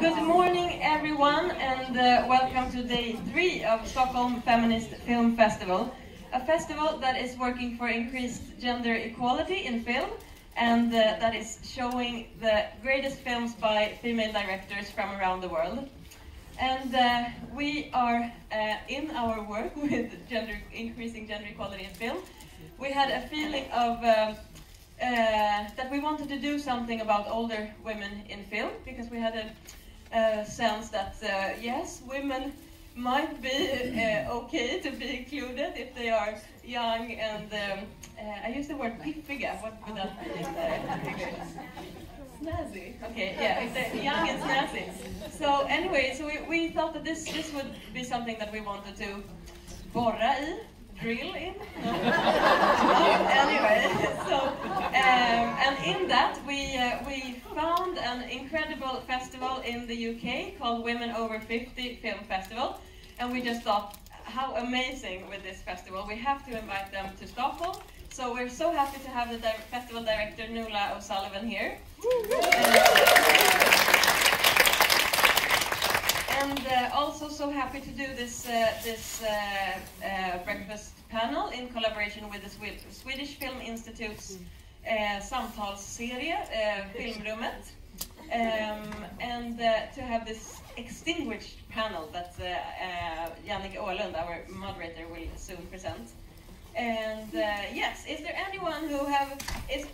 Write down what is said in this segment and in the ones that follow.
Good morning, everyone, and welcome to day 3 of Stockholm Feminist Film Festival, a festival that is working for increased gender equality in film and that is showing the greatest films by female directors from around the world. And we are in our work with increasing gender equality in film. We had a feeling of that we wanted to do something about older women in film, because we had a sense that yes, women might be okay to be included if they are young and I use the word piffiga. What would that be? Snazzy. Okay, yeah, if they're young and snazzy. So anyway, so we thought that this would be something that we wanted to borra i. Drill in? No. Anyway, so and in that we found an incredible festival in the UK called Women Over 50 Film Festival, and we just thought, how amazing with this festival. We have to invite them to Stockholm. So we're so happy to have the festival director Nuala O'Sullivan here. And also so happy to do this breakfast panel in collaboration with the Swedish Film Institutets samtalsserie, Filmrummet, and to have this extinguished panel that Jannica Ålund, our moderator, will soon present. And yes, is there anyone who is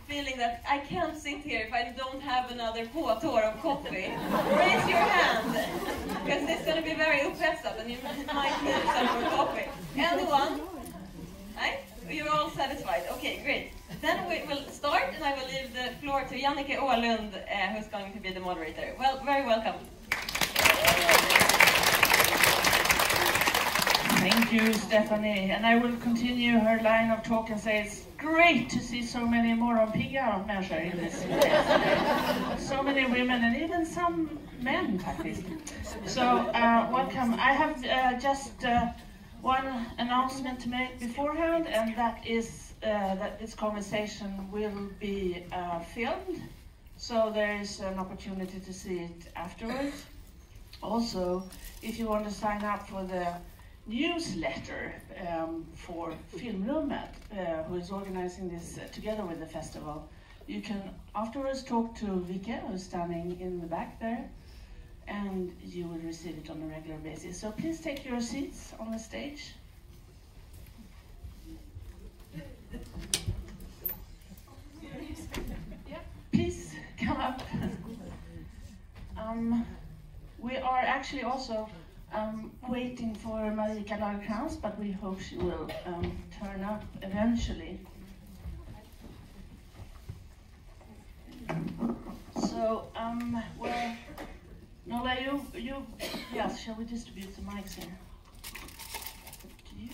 feeling that I can't sit here if I don't have another påtår of coffee? Raise your hand, because it's going to be very upphetsat and you might need some more coffee. Anyone? Right? You're all satisfied? Okay, great. Then we will start, and I will leave the floor to Jannica Ålund, who's going to be the moderator. Well, very welcome. Thank you, Stephanie. And I will continue her line of talk and say it's great to see so many more on pigga människor in this place. So many women and even some men, faktiskt. So, welcome. I have just one announcement to make beforehand, and that is that this conversation will be filmed. So there is an opportunity to see it afterwards. Also, if you want to sign up for the newsletter for Filmrummet, who is organizing this together with the festival, you can afterwards talk to Vika, who's standing in the back there, and you will receive it on a regular basis. So please take your seats on the stage. Yeah, please come up. We are actually also waiting for Marika Lagercrantz, but we hope she will turn up eventually. So, well, Nola, yes, shall we distribute the mics here? Do you?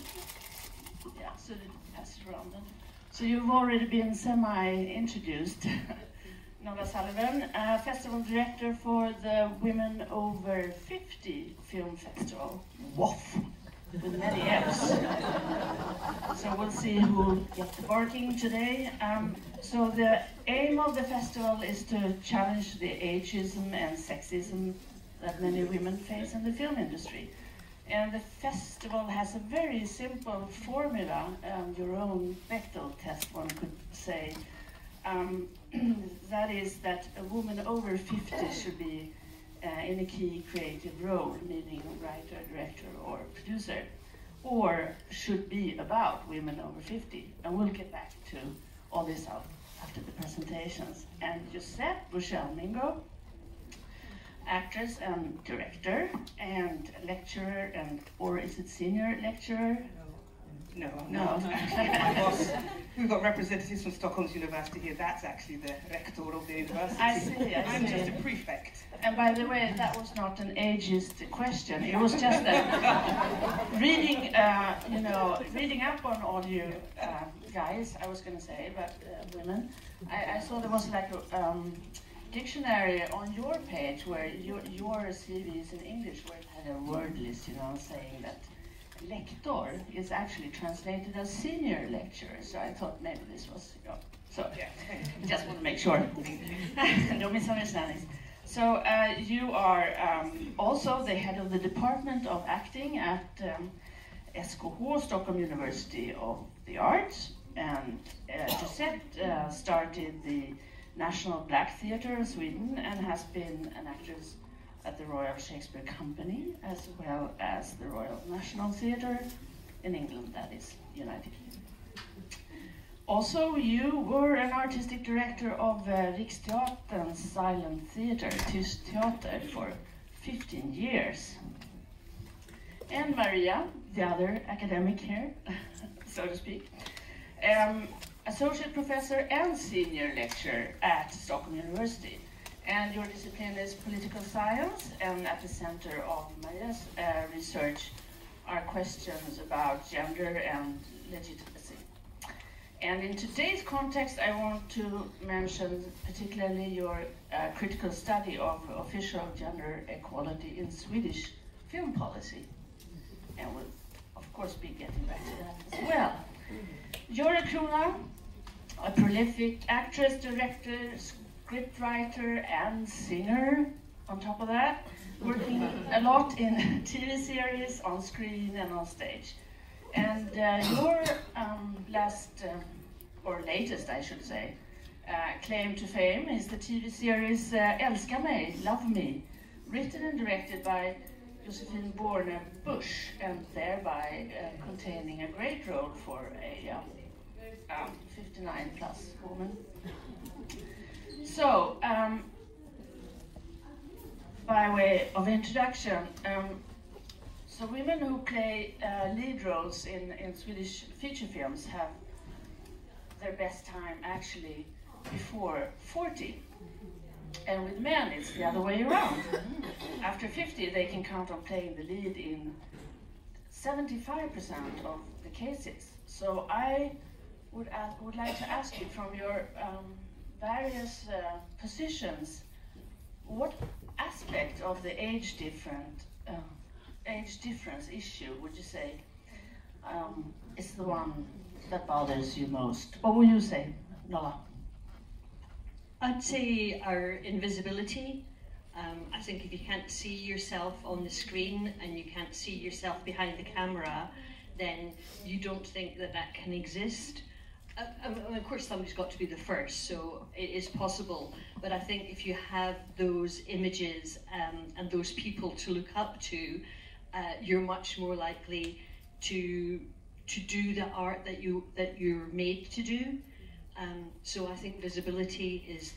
Yeah, so pass it around then. So you've already been semi-introduced. Nola Sullivan, Festival Director for the Women Over 50 Film Festival, WOF, with many F's. So we'll see who gets the barking today. So the aim of the festival is to challenge the ageism and sexism that many women face in the film industry. And the festival has a very simple formula, your own Bechdel test, one could say. That is that a woman over 50 should be in a key creative role, meaning writer, director, or producer, or should be about women over 50. And we'll get back to all this after the presentations. And Josette Bushel-Mingo, actress and director, and lecturer, or is it senior lecturer? No. My boss, we've got representatives from Stockholm's University here. That's actually the rector of the university. I see. I'm just a prefect. And by the way, that was not an ageist question. It was just that reading up on all you guys, I was going to say, but women, I saw there was like a dictionary on your page where your CV is in English, where it had a word list, saying that lector is actually translated as senior lecturer, so I thought maybe this was, so yeah. Just want to make sure. No misunderstandings. So you are also the head of the Department of Acting at SKH, Stockholm University of the Arts, and Josette started the National Black Theatre of Sweden and has been an actress at the Royal Shakespeare Company as well as the Royal National Theatre in England, that is United Kingdom. Also, you were an artistic director of Riksteaterns silent theatre, Tyst Teater, for 15 years. And Maria, the other academic here, so to speak, associate professor and senior lecturer at Stockholm University. And your discipline is political science, and at the center of Maria's research are questions about gender and legitimacy. And in today's context, I want to mention particularly your critical study of official gender equality in Swedish film policy. And we'll, of course, be getting back to that as well. You're a Krona, a prolific actress, director, scriptwriter, and singer. On top of that, working a lot in TV series, on screen, and on stage. And your latest, I should say, claim to fame is the TV series Älska mig, Love Me, written and directed by Josephine Borne Busch, and thereby containing a great role for a 59-plus woman. So, by way of introduction, so women who play lead roles in Swedish feature films have their best time actually before 40. And with men, it's the other way around. After 50, they can count on playing the lead in 75% of the cases. So I would like to ask you, from your various positions, what aspect of the age difference issue would you say is the one that bothers you most? What would you say, Nola? I'd say our invisibility. I think if you can't see yourself on the screen and you can't see yourself behind the camera, then you don't think that that can exist. And of course, somebody's got to be the first, so it is possible. But I think if you have those images and those people to look up to, you're much more likely to do the art that you're made to do. So I think visibility is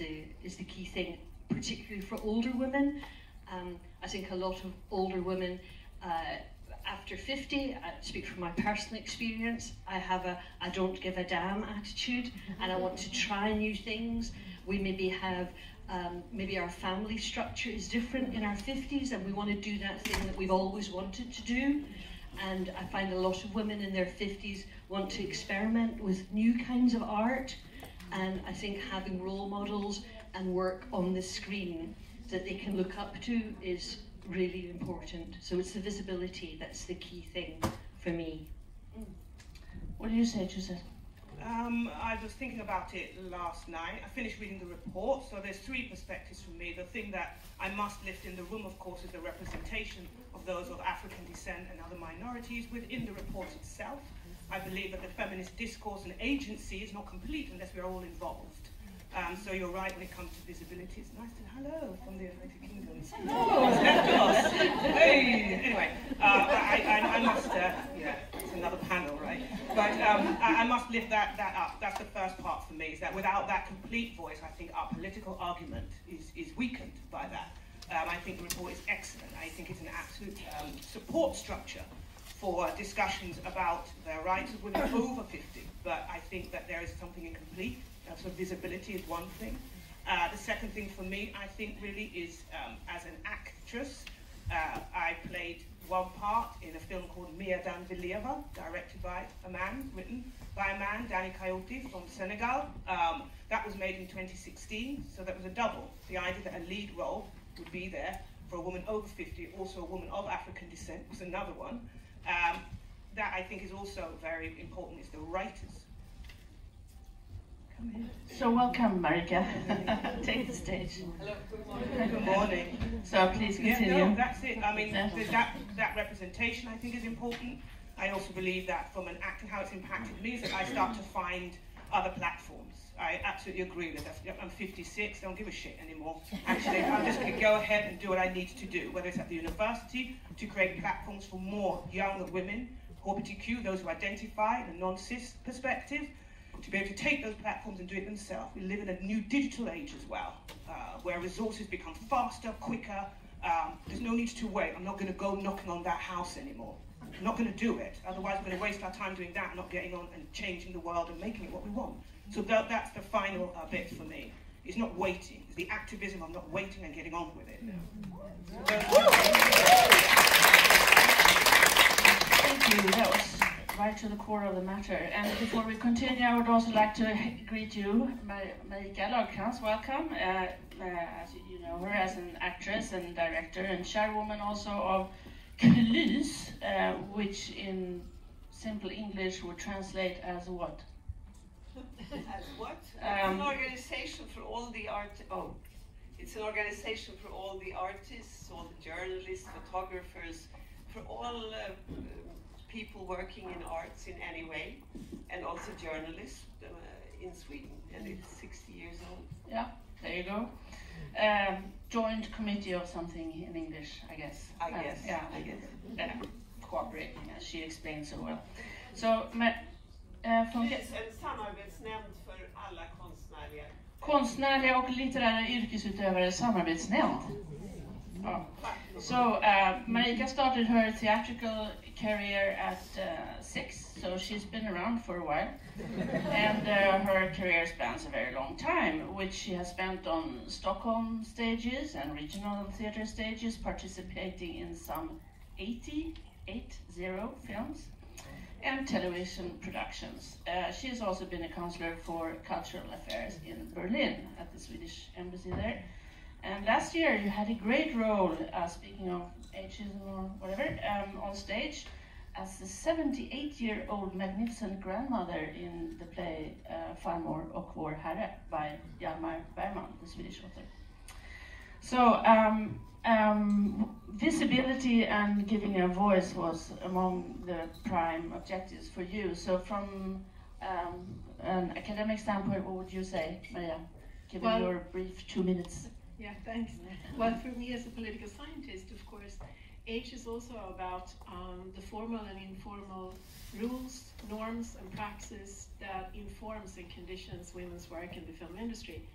the key thing, particularly for older women. I think a lot of older women, after 50, I speak from my personal experience, I have a I don't give a damn attitude, and I want to try new things. We maybe have, maybe our family structure is different in our 50s, and we want to do that thing that we've always wanted to do. And I find a lot of women in their 50s want to experiment with new kinds of art. And I think having role models and work on the screen that they can look up to is really important. So it's the visibility that's the key thing for me. What do you say, Josette? I was thinking about it last night. I finished reading the report, so there's three perspectives from me. The thing that I must lift in the room, of course, is the representation of those of African descent and other minorities within the report itself. I believe that the feminist discourse and agency is not complete unless we're all involved. So you're right when it comes to visibility. It's nice to hello from the United Kingdom. Hello, hey. Anyway, I must. Yeah, it's another panel, right? But I must lift that up. That's the first part for me. Is that without that complete voice, I think our political argument is weakened by that. I think the report is excellent. I think it's an absolute support structure for discussions about the rights of women over 50. But I think that there is something incomplete. So visibility is one thing. The second thing for me, I think, really is as an actress, I played one part in a film called Mer dan vi lever, directed by a man, written by a man, Danny Coyote from Senegal. That was made in 2016, so that was a double. The idea that a lead role would be there for a woman over 50, also a woman of African descent, was another one. That I think is also very important, is the writers. So welcome, Marika. Take the stage. Hello, good morning. Good morning. So please continue. Yeah, no, that's it. I mean, that representation I think is important. I also believe that from an acting, how it's impacted me is that I start to find other platforms. I absolutely agree with that. I'm 56, don't give a shit anymore. Actually, I'm just going to go ahead and do what I need to do, whether it's at the university, to create platforms for more younger women, LGBTQ, those who identify in a non-cis perspective, to be able to take those platforms and do it themselves. We live in a new digital age as well, where resources become faster, quicker. There's no need to wait. I'm not going to go knocking on that house anymore. I'm not going to do it. Otherwise, we're going to waste our time doing that and not getting on and changing the world and making it what we want. So that's the final bit for me. It's not waiting. It's the activism of not waiting and getting on with it. Thank you. That was right to the core of the matter. And before we continue, I would also like to greet you, Marika Lagkrans. Welcome. As you know her as an actress and director and chairwoman also of Kvinnor, which in simple English would translate as what? As what? An organization for all the art. Oh, it's an organization for all the artists, all the journalists, photographers, for all people working in arts in any way, and also journalists in Sweden. And it's 60 years old. Yeah, there you go. Joint committee of something in English, I guess. I guess. Yeah, I guess. Cooperating, as she explained so well. So, från samarbetsnämnd för alla konstnärliga. Konstnärliga och litterära yrkesutövare samarbetsnämnd. Oh. So Marika started her theatrical career at 6, so she's been around for a while. And her career spans a very long time, which she has spent on Stockholm stages and regional theater stages, participating in some 80 films and television productions. She has also been a counselor for cultural affairs in Berlin at the Swedish embassy there. And last year you had a great role, speaking of ageism or whatever, on stage as the 78-year-old magnificent grandmother in the play Farmor och vår herre by Hjalmar Bergman, the Swedish author. So visibility and giving a voice was among the prime objectives for you. So from an academic standpoint, what would you say, Maria, given your brief 2 minutes? Yeah, thanks. Well, for me as a political scientist, of course, age is also about the formal and informal rules, norms, and praxis that informs and conditions women's work in the film industry.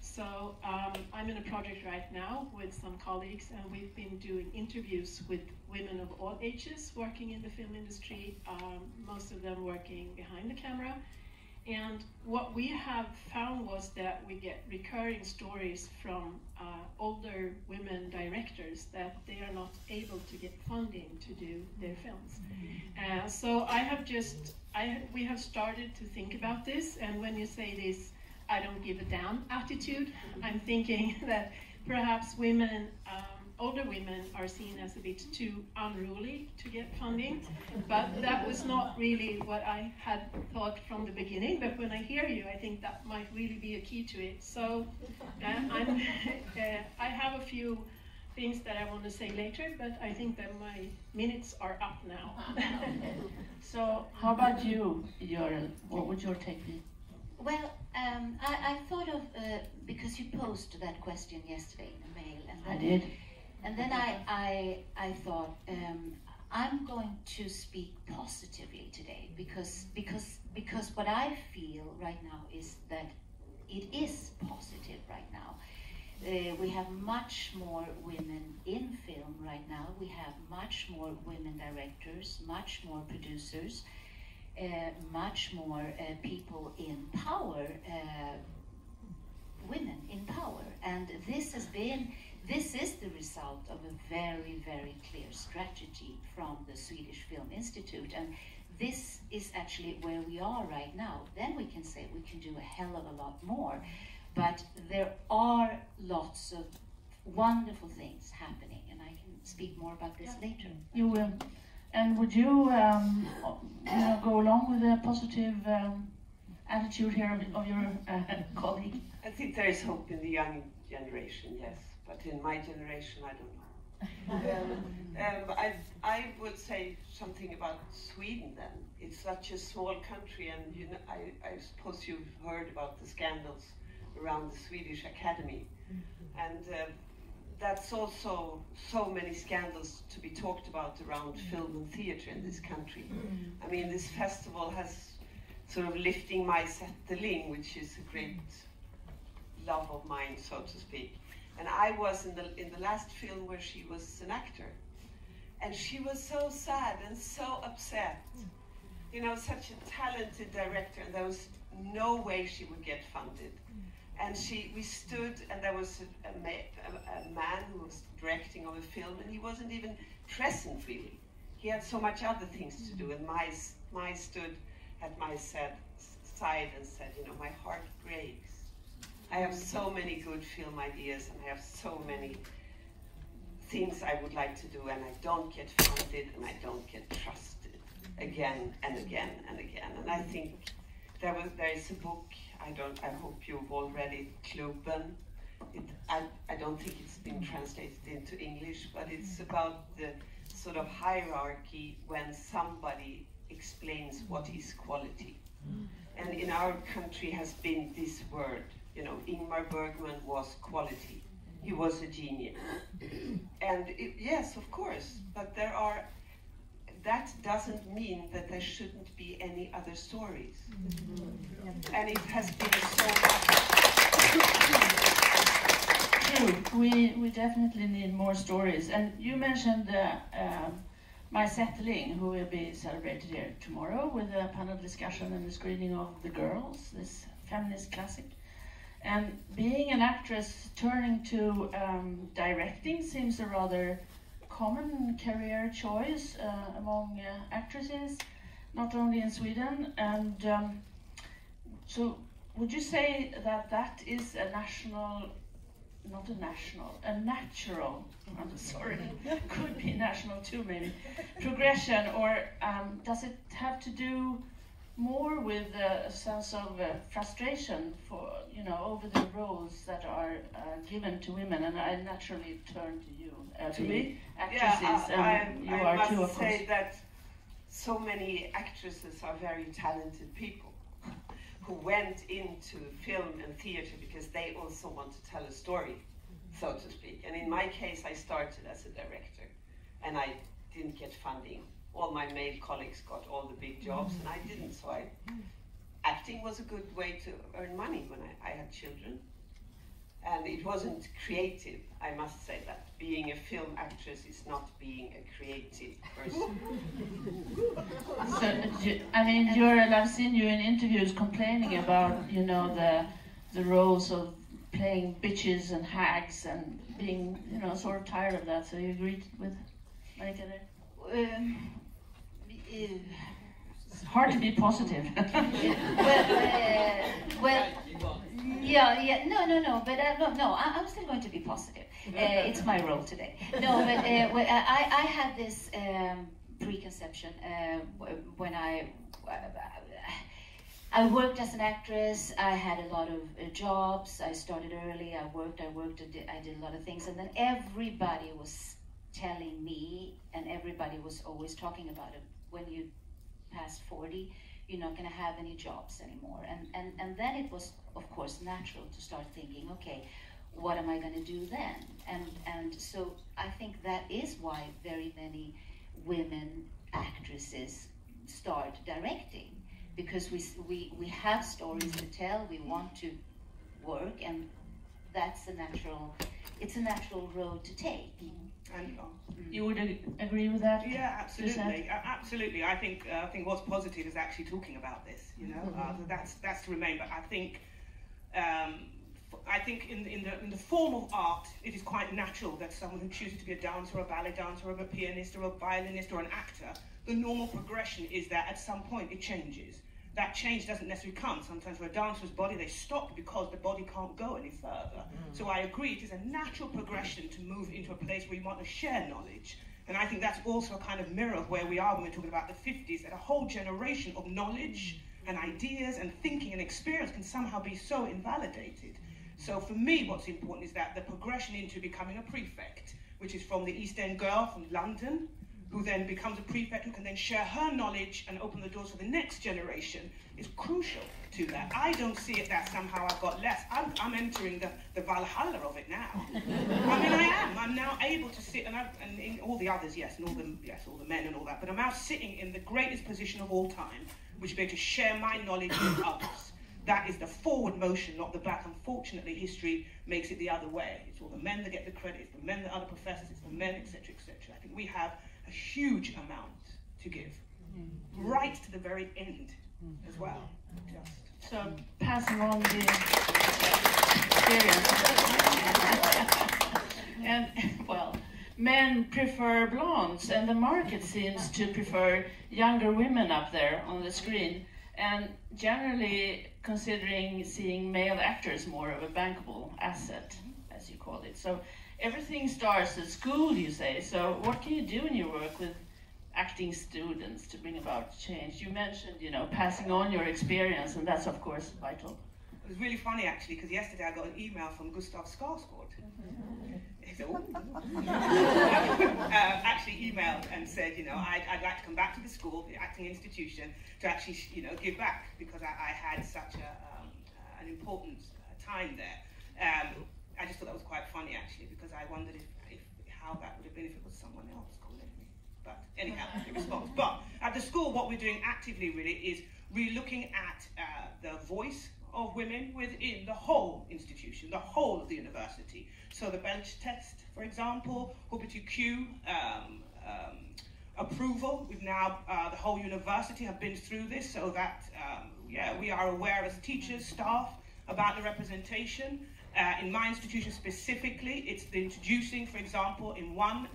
So I'm in a project right now with some colleagues, and we've been doing interviews with women of all ages working in the film industry, most of them working behind the camera. And what we have found was that we get recurring stories from older women directors that they are not able to get funding to do their films. So we have started to think about this, and when you say this, I don't give a damn attitude, I'm thinking that perhaps women, older women are seen as a bit too unruly to get funding, but that was not really what I had thought from the beginning. But when I hear you, I think that might really be a key to it. So I have a few things that I want to say later, but I think that my minutes are up now. So how about you, Görel? What would your take be? Well, I thought of, because you posed that question yesterday in a mail. And then, I did. And then I thought, I'm going to speak positively today, because what I feel right now is that it is positive right now. We have much more women in film right now. We have much more women directors, much more producers, much more people in power, women in power. And this is the result of a very, very clear strategy from the Swedish Film Institute. And this is actually where we are right now. Then we can say we can do a hell of a lot more. But there are lots of wonderful things happening, and I can speak more about this later. You will. And would you, go along with the positive attitude here of your colleague? I think there is hope in the young generation, yes, but in my generation, I don't know. I would say something about Sweden then. It's such a small country, and you know, I suppose you've heard about the scandals around the Swedish Academy. And that's also so many scandals to be talked about around film and theatre in this country. I mean, this festival has sort of lifting my settling, which is a great love of mine, so to speak. And I was in the last film where she was an actor. And she was so sad and so upset. You know, such a talented director, and there was no way she would get funded. And we stood, and there was a man who was directing of a film, and he wasn't even present really. He had so much other things to do, and my stood at my side and said, you know, my heart breaks. I have so many good film ideas, and I have so many things I would like to do, and I don't get funded, and I don't get trusted again and again and again. And I think there is a book, I hope you've all read it, Klubben. I don't think it's been translated into English, but it's about the sort of hierarchy when somebody explains what is quality. And in our country has been this word, you know, Ingmar Bergman was quality. He was a genius. And yes, of course, but that doesn't mean that there shouldn't be any other stories. And it has been so much. True, we definitely need more stories. And you mentioned My Settling, who will be celebrated here tomorrow with a panel discussion and the screening of The Girls, this feminist classic. And being an actress, turning to directing seems a rather common career choice among actresses, not only in Sweden. And so would you say that is a natural, I'm sorry, could be national too maybe, progression, or does it have to do more with a sense of frustration for, you know, over the roles that are given to women? And I naturally turn to you, to be actresses, and you are too, of course. I must say that so many actresses are very talented people who went into film and theatre because they also want to tell a story, so to speak. And in my case, I started as a director, and I didn't get funding. All my male colleagues got all the big jobs, and I didn't. So acting was a good way to earn money when I had children. And it wasn't creative, I must say that. Being a film actress is not being a creative person. So, I mean, I've seen you in interviews complaining about, you know, the roles of playing bitches and hags and being, you know, sort of tired of that. So you agreed with Marika there? It's hard to be positive. I'm still going to be positive. It's my role today. No, but I had this preconception when I worked as an actress. I had a lot of jobs. I started early. I did a lot of things, and then everybody was telling me, and everybody was always talking about it. When you pass 40, you're not going to have any jobs anymore. And then it was, of course, natural to start thinking, okay, what am I going to do then? And so I think that is why very many women actresses start directing, because we have stories to tell, we want to work, and that's it's a natural road to take. And you would agree with that? Yeah, absolutely, absolutely. I think what's positive is actually talking about this. You know, that's to remain. But I think in the form of art, it is quite natural that someone who chooses to be a dancer, or a ballet dancer, or a pianist, or a violinist, or an actor, the normal progression is that at some point it changes. That change doesn't necessarily come. Sometimes for a dancer's body, they stop because the body can't go any further. So I agree, it is a natural progression to move into a place where you want to share knowledge. And I think that's also a kind of mirror of where we are when we're talking about the 50s, that a whole generation of knowledge and ideas and thinking and experience can somehow be so invalidated. So for me, what's important is that the progression into becoming a prefect, which is from the East End girl from London, who then becomes a prefect, who can then share her knowledge and open the doors for the next generation, is crucial to that. I don't see it that somehow I've got less. I'm entering the Valhalla of it now. I mean, I am. I'm now able to sit, and in all the others, yes, and all the men and all that, but I'm now sitting in the greatest position of all time, which is be able to share my knowledge with others. That is the forward motion, not the back. Unfortunately, history makes it the other way. It's all the men that get the credit, it's the men that are the professors, it's the men, etc., etc. I think we have a huge amount to give, right to the very end as well. So passing on the experience. And, well, men prefer blondes, and the market seems to prefer younger women up there on the screen, and generally considering seeing male actors more of a bankable asset, as you call it. So everything starts at school, you say. So what can you do in your work with acting students to bring about change? You mentioned, passing on your experience, and that's of course vital. It was really funny actually, because yesterday I got an email from Gustav Skarsgård. Actually emailed and said, I'd like to come back to the school, the acting institution, to actually, give back, because I had such an important time there. I just thought that was quite funny actually, because I wondered how that would have been if it was someone else calling me. But anyhow, the response. But at the school, what we're doing actively really is re-looking at the voice of women within the whole institution, the whole of the university. So the bench test, for example, LGBTQ approval. We've now, the whole university have been through this, so that, we are aware as teachers, staff, about the representation. In my institution specifically, it's the introducing, for example, in one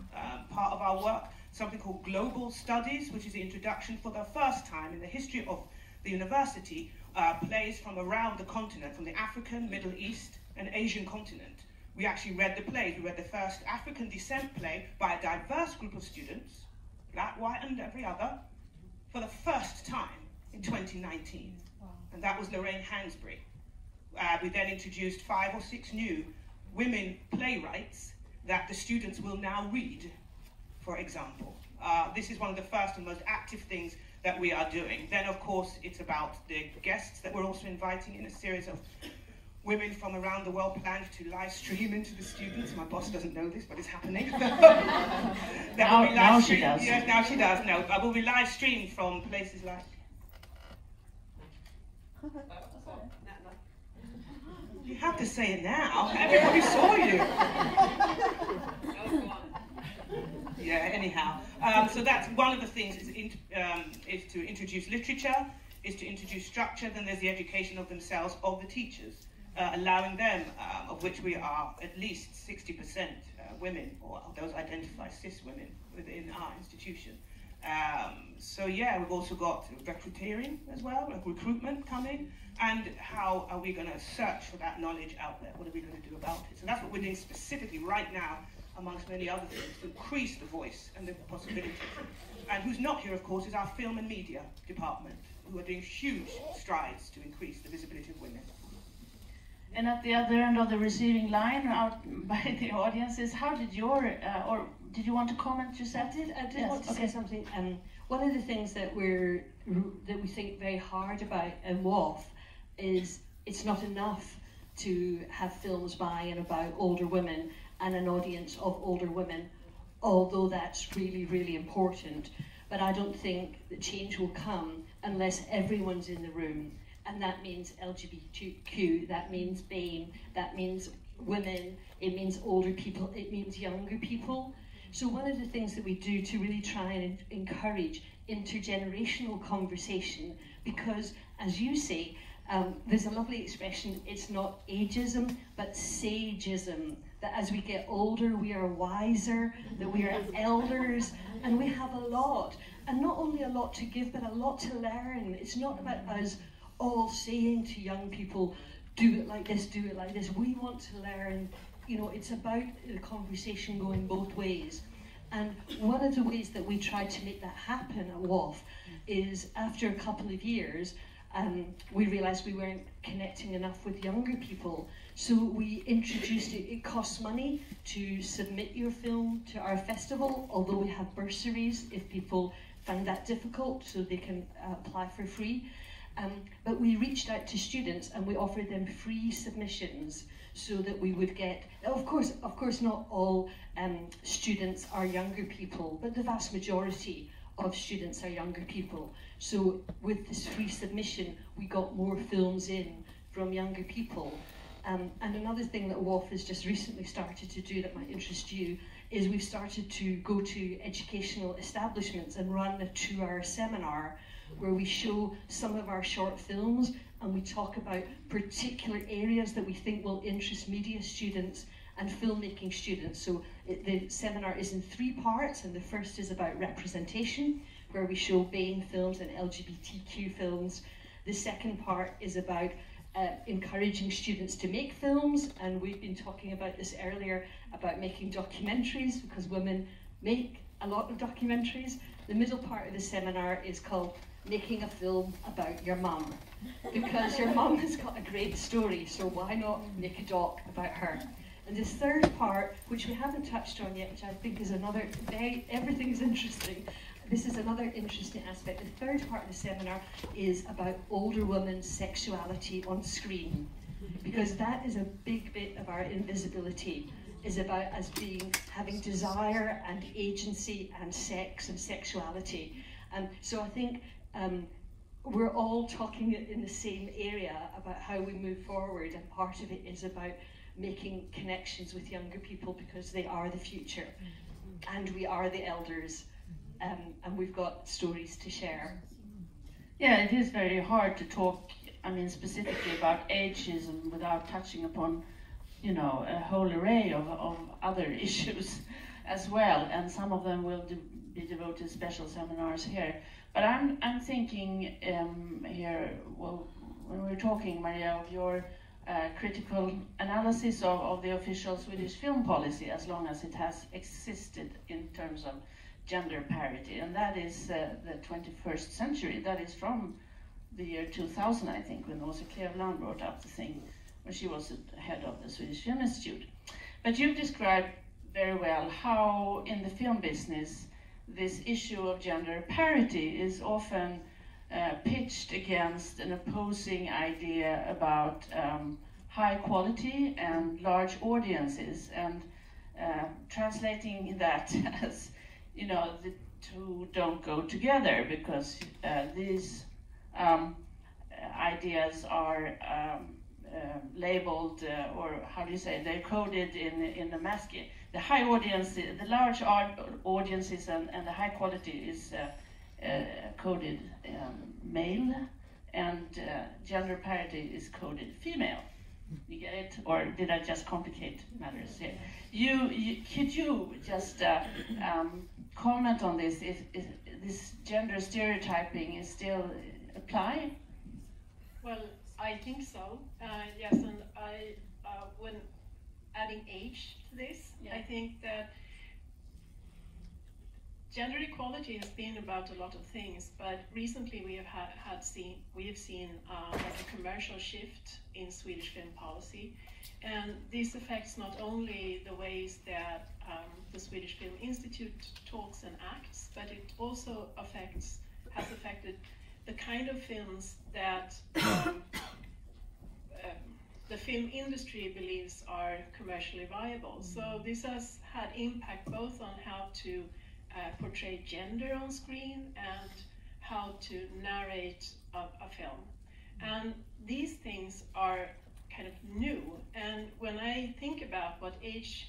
part of our work, something called Global Studies, which is the introduction for the first time in the history of the university, plays from around the continent, from the African, Middle East, and Asian continent. We actually read the plays. We read the first African descent play by a diverse group of students, black, white, and every other, for the first time in 2019. Wow. And that was Lorraine Hansberry. We then introduced 5 or 6 new women playwrights that the students will now read, for example. This is one of the first and most active things that we are doing. Then, of course, it's about the guests that we're also inviting in, a series of women from around the world planned to live stream into the students. My boss doesn't know this, but it's happening. Now she does. Yes, now she does. No, but we'll be live streamed from places like... You have to say it now. Everybody saw you. Yeah, anyhow. So that's one of the things is to introduce literature, is to introduce structure. Then there's the education of themselves, of the teachers, allowing them, of which we are at least 60% women, or those identified cis women within our institution. So yeah, we've also got recruiting as well, like recruitment coming, and how are we going to search for that knowledge out there? What are we going to do about it? So that's what we're doing specifically right now, amongst many other things, to increase the voice and the possibilities. And who's not here, of course, is our film and media department, who are doing huge strides to increase the visibility of women. And at the other end of the receiving line, out by the audiences, how did your, or did you want to comment, Giuseppe? I did want to say something. One of the things that we think very hard about in WAF is it's not enough to have films by and about older women and an audience of older women, although that's really, really important. But I don't think that change will come unless everyone's in the room. And that means LGBTQ, that means BAME, that means women, it means older people, it means younger people. So one of the things that we do to really try and encourage intergenerational conversation, because as you say, there's a lovely expression, it's not ageism, but sageism, that as we get older, we are wiser, that we are elders, and we have a lot, and not only a lot to give, but a lot to learn. It's not about us all saying to young people, do it like this, do it like this. We want to learn, it's about the conversation going both ways. And one of the ways that we try to make that happen at WAF is after a couple of years, we realised we weren't connecting enough with younger people. So we introduced it. It costs money to submit your film to our festival, although we have bursaries if people find that difficult, so they can apply for free. But we reached out to students and we offered them free submissions so that we would get, of course not all students are younger people, but the vast majority of students are younger people. So with this free submission, we got more films in from younger people. And another thing that WOF has just recently started to do that might interest you is we've started to go to educational establishments and run a 2-hour seminar where we show some of our short films and we talk about particular areas that we think will interest media students and filmmaking students. So the seminar is in 3 parts, and the first is about representation, where we show BAME films and LGBTQ films. The second part is about encouraging students to make films, and we've been talking about this earlier about making documentaries, because women make a lot of documentaries. The middle part of the seminar is called Making a Film About Your Mum, because your mum has got a great story, so why not make a doc about her? And the third part, which we haven't touched on yet, which I think is another everything is interesting. This is another interesting aspect. The third part of the seminar is about older women's sexuality on screen, because that is a big bit of our invisibility, is about us having desire and agency and sex and sexuality. And so I think we're all talking in the same area about how we move forward, and part of it is about making connections with younger people, because they are the future and we are the elders, and we've got stories to share. Yeah, it is very hard to talk, I mean, specifically about ageism without touching upon, you know, a whole array of other issues as well, and some of them will be devoted special seminars here. But I'm thinking here, well, when we're talking, Maria, of your critical analysis of the official Swedish film policy, as long as it has existed in terms of gender parity, and that is the 21st century. That is from the year 2000, I think, when Åsa Kleveland brought up the thing when she was the head of the Swedish Film Institute. But you've described very well how in the film business this issue of gender parity is often pitched against an opposing idea about high quality and large audiences, and translating that as, you know, the two don't go together, because these ideas are labeled, or how do you say, they're coded in the masculine. The high audience, the large audiences and the high quality is coded male, and gender parity is coded female. You get it? Or did I just complicate matters here? Could you just comment on this? If this gender stereotyping is still apply? Well, I think so. Yes, and when adding age to this, I think that gender equality has been about a lot of things, but recently we have seen like a commercial shift in Swedish film policy, and this affects not only the ways that the Swedish Film Institute talks and acts, but it also has affected the kind of films that the film industry believes are commercially viable. So this has had impact both on how to portray gender on screen and how to narrate a film. And these things are kind of new. And when I think about what age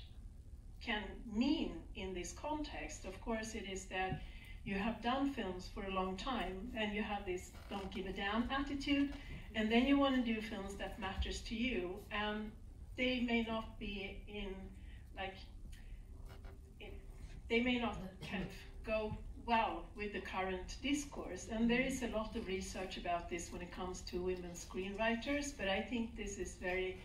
can mean in this context, of course it is that you have done films for a long time and you have this don't give a damn attitude, and then you want to do films that matters to you, and they may not be they may not kind of go well with the current discourse. And there is a lot of research about this when it comes to women screenwriters, but I think this is very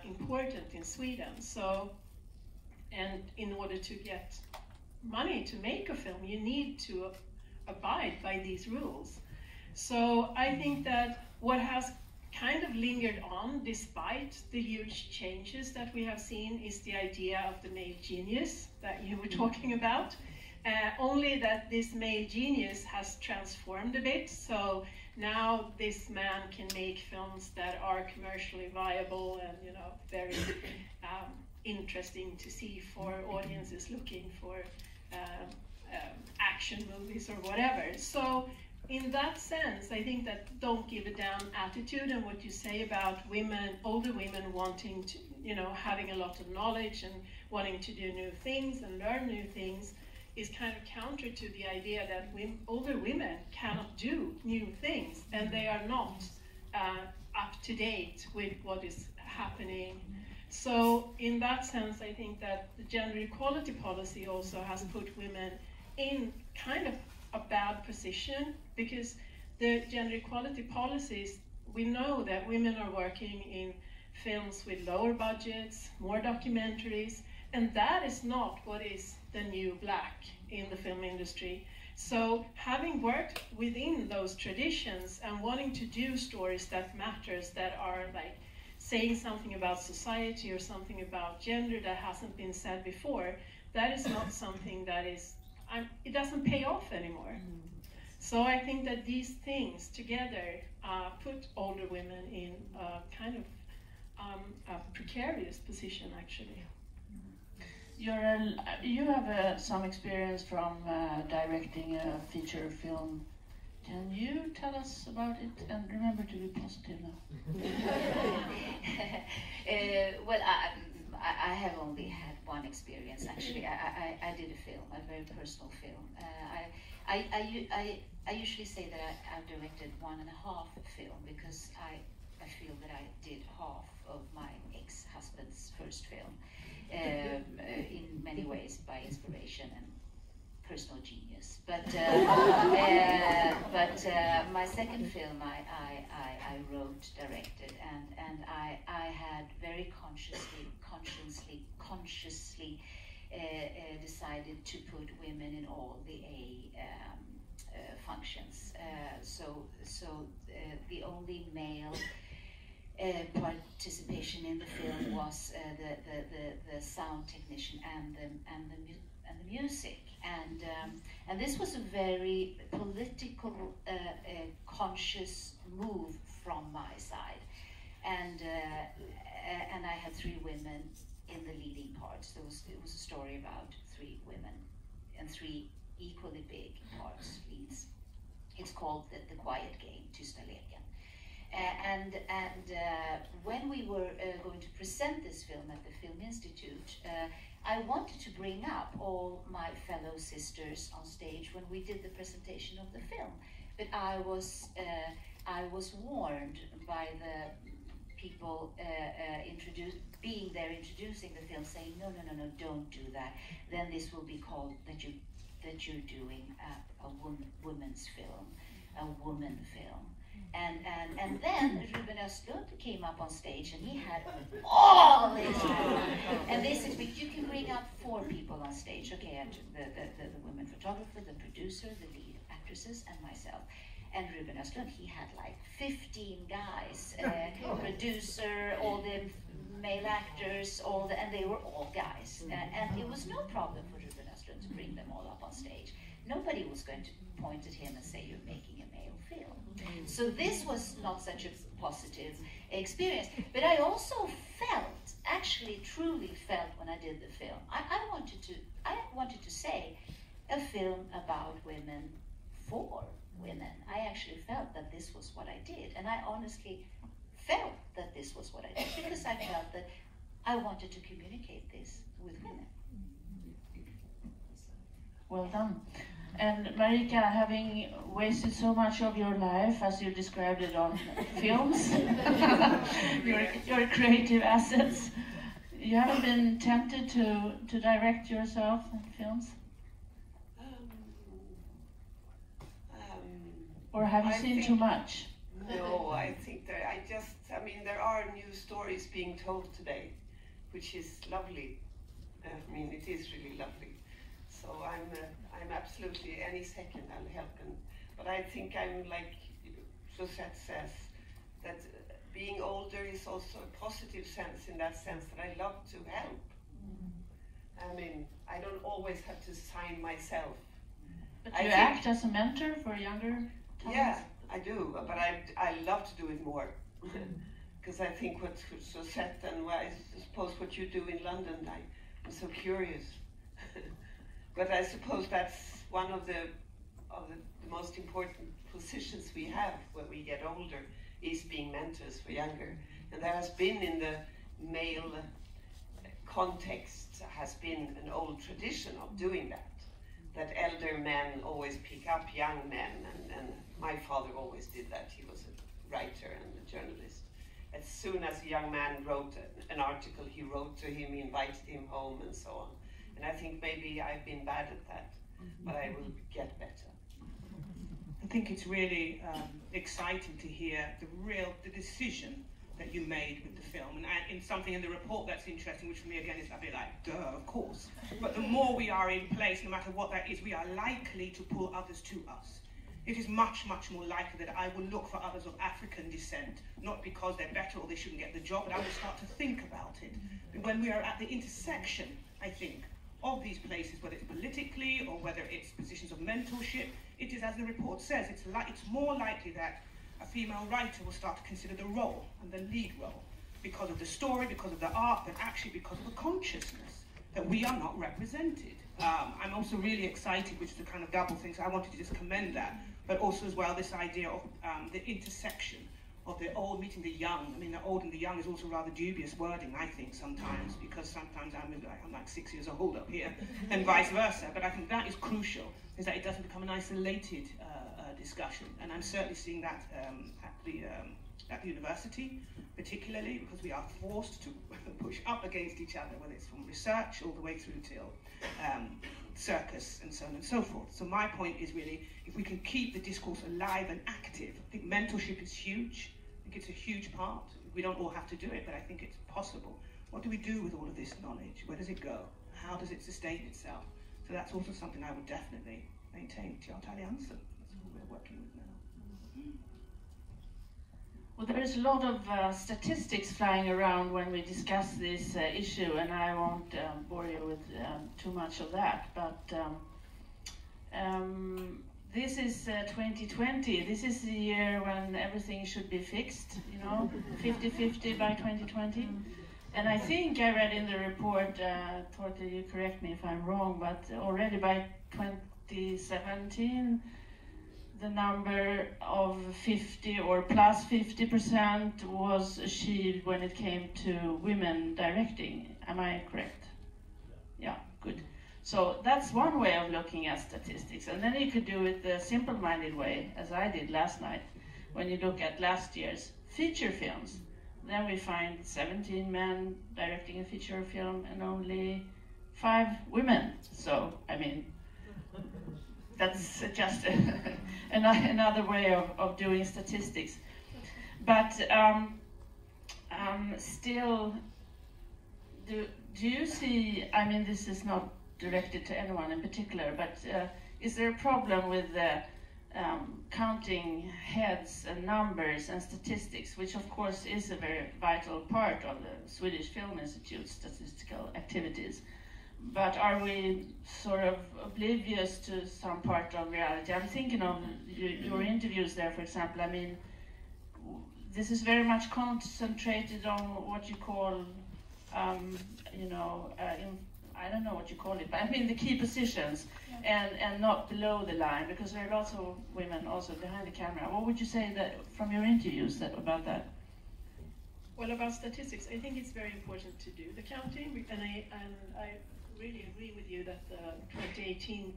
important in Sweden. So, and in order to get money to make a film, you need to abide by these rules. So I think that what has kind of lingered on despite the huge changes that we have seen is the idea of the male genius that you were talking about. Only that this male genius has transformed a bit, so now this man can make films that are commercially viable and, you know, very interesting to see for audiences looking for action movies or whatever. So in that sense, I think that don't give a damn attitude, and what you say about women, older women wanting to, you know, having a lot of knowledge and wanting to do new things and learn new things is kind of counter to the idea that older women cannot do new things, and they are not up to date with what is happening. So in that sense, I think that the gender equality policy also has put women in kind of a bad position, because the gender equality policies, we know that women are working in films with lower budgets, more documentaries, and that is not what is the new black in the film industry. So having worked within those traditions and wanting to do stories that matters, that are like saying something about society or something about gender that hasn't been said before, that is not something that is, it doesn't pay off anymore. So I think that these things together put older women in a kind of a precarious position, actually. You have some experience from directing a feature film. Can you tell us about it? And remember to be positive now. Well, I have only had one experience, actually. I did a film, a very personal film. I usually say that I've directed 1.5 film, because I feel that I did half of my ex-husband's first film, in many ways by inspiration and personal genius. But my second film I wrote, directed, and I had very consciously decided to put women in all the functions. So the only male participation in the film was the sound technician and the music, and this was a very political conscious move from my side, and I had 3 women in the leading parts. It was a story about 3 women and 3 equally big parts, leads. It's called the Quiet Game, Tysta leken. And when we were going to present this film at the Film Institute, I wanted to bring up all my fellow sisters on stage when we did the presentation of the film, but I was warned by the people being there introducing the film, saying no, don't do that. Then this will be called that you're doing a woman's film, a woman film. And then Ruben Östlund came up on stage, and he had all this. And they said, but you can bring up 4 people on stage. Okay, and the women photographer, the producer, the lead actresses, and myself. And Ruben Östlund, he had like 15 guys, producer, all the male actors, and they were all guys. And it was no problem for Ruben Östlund to bring them all up on stage. Nobody was going to point at him and say, you're making a male film. So this was not such a positive experience. But I also felt, actually truly felt when I did the film, I wanted to say a film about women for women. I actually felt that this was what I did. And I honestly felt that this was what I did, because I felt that I wanted to communicate this with women. Well done. And Marika, having wasted so much of your life, as you described it on films, your creative assets, you haven't been tempted to direct yourself in films? Or have you seen too much? No, I think there are new stories being told today, which is lovely. I mean, it is really lovely. So I'm absolutely, any second I'll help. But I think I'm like Suzette says, that being older is also a positive sense, in that sense that I love to help. I mean, I don't always have to sign myself. But you act as a mentor for younger talents? Yeah, I do, but I love to do it more. Because I think what Suzette and I suppose what you do in London, I'm so curious. But I suppose that's one of the most important positions we have when we get older, is being mentors for younger. And there has been, in the male context, has been an old tradition of doing that elder men always pick up young men, and my father always did that. He was a writer and a journalist. As soon as a young man wrote an article, he wrote to him, he invited him home, and so on. And I think maybe I've been bad at that, but I will get better. I think it's really exciting to hear the decision that you made with the film, and in something in the report that's interesting, which for me again is a bit like, duh, of course. But the more we are in place, no matter what that is, we are likely to pull others to us. It is much, much more likely that I will look for others of African descent, not because they're better or they shouldn't get the job, but I will start to think about it. When we are at the intersection, I think, of these places, whether it's politically or whether it's positions of mentorship, it is, as the report says, it's more likely that a female writer will start to consider the role and the lead role because of the story, because of the art, but actually because of the consciousness that we are not represented. I'm also really excited, which is a kind of double thing, so I wanted to just commend that, but also as well this idea of the intersection of the old meeting the young. I mean, the old and the young is also rather dubious wording, I think, sometimes, because sometimes I'm like 6 years old up here, and vice versa. But I think that is crucial, is that it doesn't become an isolated discussion. And I'm certainly seeing that at the university, particularly, because we are forced to push up against each other, whether it's from research all the way through till circus and so on and so forth. So my point is really, if we can keep the discourse alive and active, I think mentorship is huge. I think it's a huge part. We don't all have to do it, but I think it's possible. What do we do with all of this knowledge? Where does it go? How does it sustain itself? So that's also something I would definitely maintain. That's what we're working with now. Well, there is a lot of statistics flying around when we discuss this issue, and I won't bore you with too much of that, but this is 2020. This is the year when everything should be fixed, 50-50 by 2020. And I think I read in the report, Torte, you correct me if I'm wrong, but already by 2017, the number of 50 or plus 50% was achieved when it came to women directing. Am I correct? Yeah, good. So that's one way of looking at statistics. And then you could do it the simple-minded way, as I did last night, when you look at last year's feature films. Then we find 17 men directing a feature film and only 5 women. So, I mean, that's just another way of doing statistics. But still, do you see, I mean, this is not directed to anyone in particular, but is there a problem with counting heads and numbers and statistics, which of course is a very vital part of the Swedish Film Institute's statistical activities? But are we sort of oblivious to some part of reality? I'm thinking of your interviews there, for example. I mean, this is very much concentrated on what you call, I don't know what you call it, but I mean the key positions, and not below the line, because there are lots of women also behind the camera. What would you say that from your interviews about that? Well, about statistics, I think it's very important to do the counting, and I really agree with you that the 2018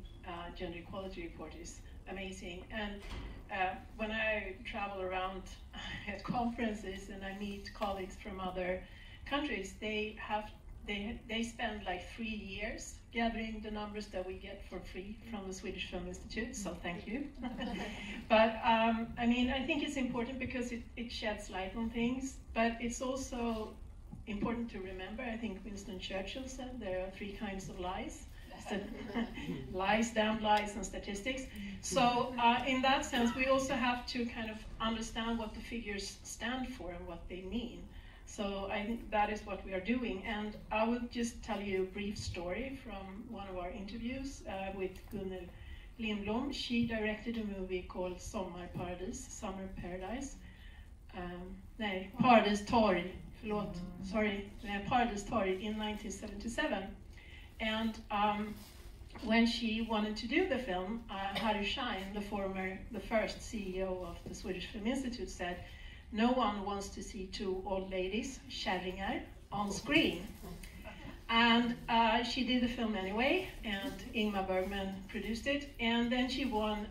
gender equality report is amazing. And when I travel around at conferences and I meet colleagues from other countries, they spend like 3 years gathering the numbers that we get for free from the Swedish Film Institute, so thank you. But I mean, I think it's important because it sheds light on things, but it's also important to remember, I think Winston Churchill said there are 3 kinds of lies. lies, damned lies, and statistics. So in that sense, we also have to kind of understand what the figures stand for and what they mean. So I think that is what we are doing. And I will just tell you a brief story from one of our interviews with Gunnel Lindblom. She directed a movie called Sommarparadis, Summer Paradise. Paradis Torg, Paradis Torg in 1977. And when she wanted to do the film, Harry Schein, the first CEO of the Swedish Film Institute, said, "No one wants to see two old ladies, kärringar, on screen." And she did the film anyway, and Ingmar Bergman produced it, and then she won